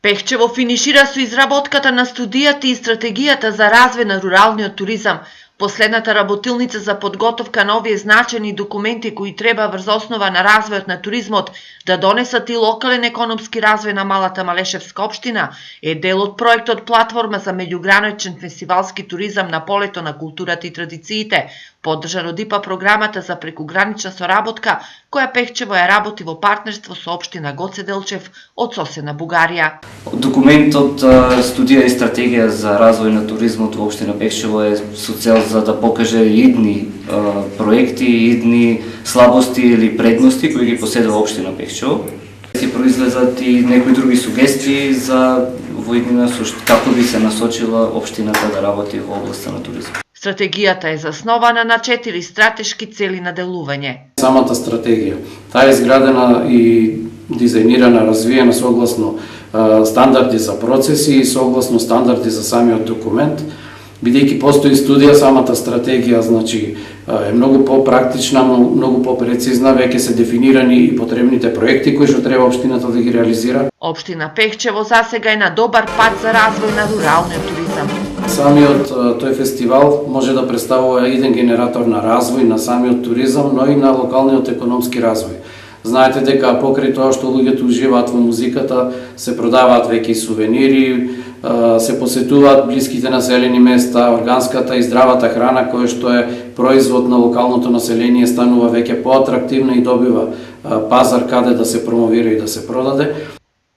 Пехчево финишира со изработката на студијата и стратегијата за развој на руралниот туризам. Последната работилница за подготовка на овие значајни документи кои треба врз основа на развојот на туризмот да донесат и локален економски развој на малата Малешевска општина е дел од проектот Платформа за меѓуграничен фестивалски туризам на полето на културата и традициите, поддржан од ИПА програмата за прекугранична соработка која Пехчево ја работи во партнерство со општина Гоце Делчев од соседна Бугарија. Документот студија и стратегија за развој на туризмот во општина Пехчево е со цел за да покаже идни проекти, идни слабости или предности кои ги поседува општина Пехчево. Ќе произлезат и некои други сугестии за во иднина со како би се насочила општината да работи во областа на туризмот. Стратегијата е заснована на 4 стратешки цели на делување. Самата стратегија, таа е изградена и дизајнирана, развиена согласно стандарди за процеси и согласно стандарди за самиот документ. Бидејќи постои студија, самата стратегија значи е многу попрактична, многу попрецизна, веќе се дефинирани и потребните проекти кои што треба општината да ги реализира. Општина Пехчево засега е на добар пат за развој на руралниот туризам. Самиот тој фестивал може да представува еден генератор на развој на самиот туризам, но и на локалниот економски развој. Знаете дека покрај тоа што луѓето уживаат во музиката, се продаваат веќе сувенири, се посетуваат блиските населени места, органската и здравата храна која што е производ на локалното население станува веќе поатрактивна и добива пазар каде да се промовира и да се продаде.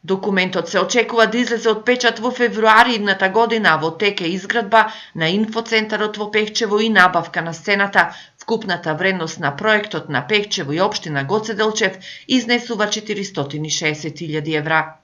Документот се очекува да излезе од печат во февруари идната година, во тек е изградба на инфоцентарот во Пехчево и набавка на сцената. Вкупната вредност на проектот на Пехчево и општина Гоце Делчев изнесува 460.000 евра.